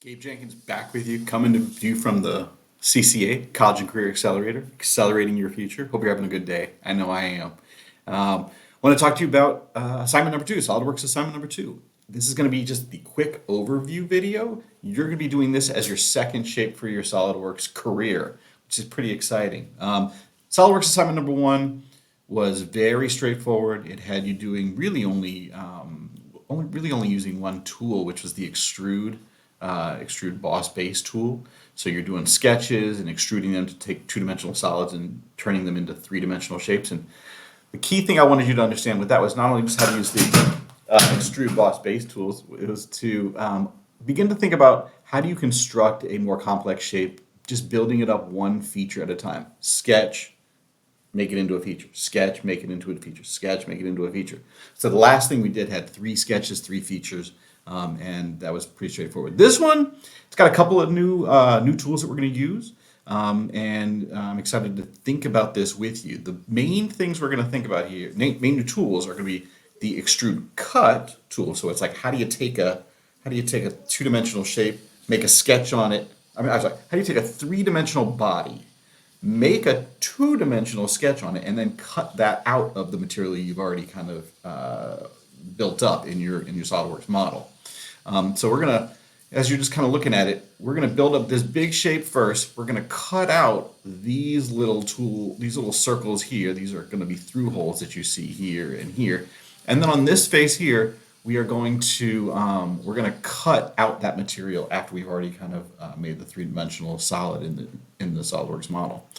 Gabe Jenkins back with you, coming to you from the CCA, College and Career Accelerator, accelerating your future. Hope you're having a good day. I know I am. Want to talk to you about assignment number 2, SolidWorks assignment number 2. This is going to be just the quick overview video. You're going to be doing this as your second shape for your SolidWorks career, which is pretty exciting. SolidWorks assignment number 1 was very straightforward. It had you doing really only using one tool, which was the extrude boss base tool. So you're doing sketches and extruding them to take two-dimensional solids and turning them into three-dimensional shapes. And the key thing I wanted you to understand with that was not only just how to use the extrude boss base tools, it was to begin to think about how do you construct a more complex shape, just building it up one feature at a time. Sketch, make it into a feature. Sketch, make it into a feature. Sketch, make it into a feature. So the last thing we did had 3 sketches, 3 features. And that was pretty straightforward. This one, it's got a couple of new tools that we're going to use, and I'm excited to think about this with you. The main things we're going to think about here, main new tools, are going to be the extrude cut tool. So it's like how do you take a two-dimensional shape, make a sketch on it? I'm sorry, how do you take a 3-dimensional body, make a 2-dimensional sketch on it, and then cut that out of the material you've already kind of built up in your SolidWorks model. So we're gonna, as you're just kind of looking at it, we're gonna build up this big shape first. We're gonna cut out these little circles here. These are gonna be through holes that you see here and here. And then on this face here, we are going to, we're gonna cut out that material after we've already kind of made the 3-dimensional solid in the SolidWorks model.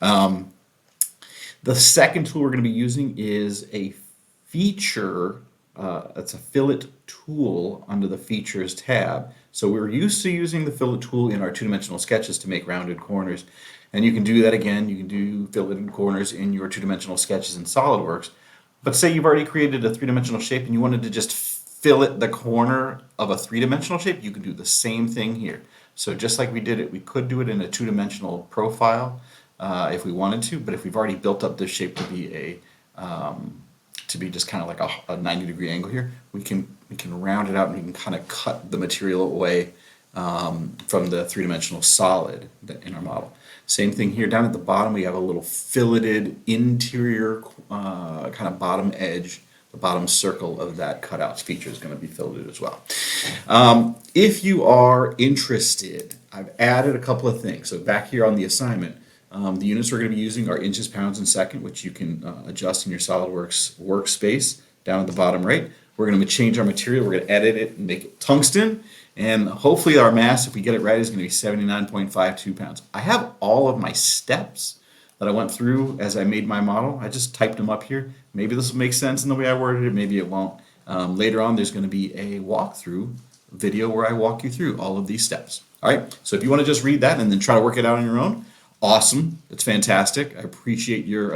The second tool we're gonna be using is a feature. It's a fillet tool under the features tab. So we're used to using the fillet tool in our 2-dimensional sketches to make rounded corners. And you can do that again. You can do filleted corners in your 2-dimensional sketches in SolidWorks. But say you've already created a 3-dimensional shape and you wanted to just fillet the corner of a 3-dimensional shape, you can do the same thing here. So just like we did it, we could do it in a 2-dimensional profile if we wanted to, but if we've already built up this shape to be just kind of like a 90-degree angle here, we can round it out and we can kind of cut the material away from the 3-dimensional solid in our model. Same thing here. Down at the bottom, we have a little filleted interior kind of bottom edge. The bottom circle of that cutout feature is going to be filleted as well. If you are interested, I've added a couple of things. So back here on the assignment, the units we're going to be using are inches, pounds, and second, which you can adjust in your SolidWorks workspace down at the bottom right. We're going to change our material. We're going to edit it and make it tungsten. And hopefully our mass, if we get it right, is going to be 79.52 pounds. I have all of my steps that I went through as I made my model. I just typed them up here. Maybe this will make sense in the way I worded it. Maybe it won't. Later on, there's going to be a walkthrough video where I walk you through all of these steps. All right. So if you want to just read that and then try to work it out on your own, awesome. It's fantastic. I appreciate your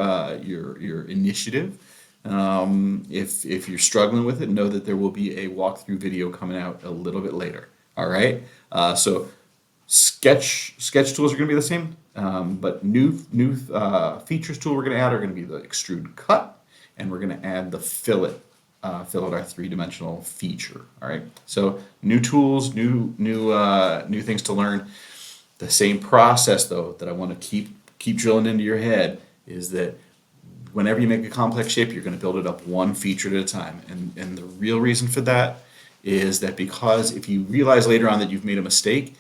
initiative. If you're struggling with it, know that there will be a walkthrough video coming out a little bit later. All right. So sketch tools are going to be the same, but new features tool we're going to add are going to be the extrude cut, and we're going to add the fillet our 3-dimensional feature. All right. So new tools, new things to learn. The same process, though, that I want to keep drilling into your head is that whenever you make a complex shape, you're going to build it up one feature at a time. And the real reason for that is that because if you realize later on that you've made a mistake,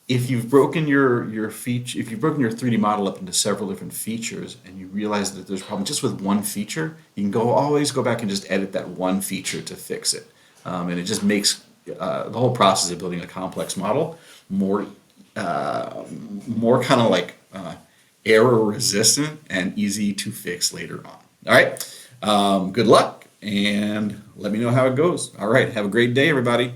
if you've broken your 3D model up into several different features and you realize that there's a problem just with one feature, you can always go back and just edit that one feature to fix it. And it just makes the whole process of building a complex model more kind of like error resistant and easy to fix later on. All right. Good luck and let me know how it goes. All right. Have a great day, everybody.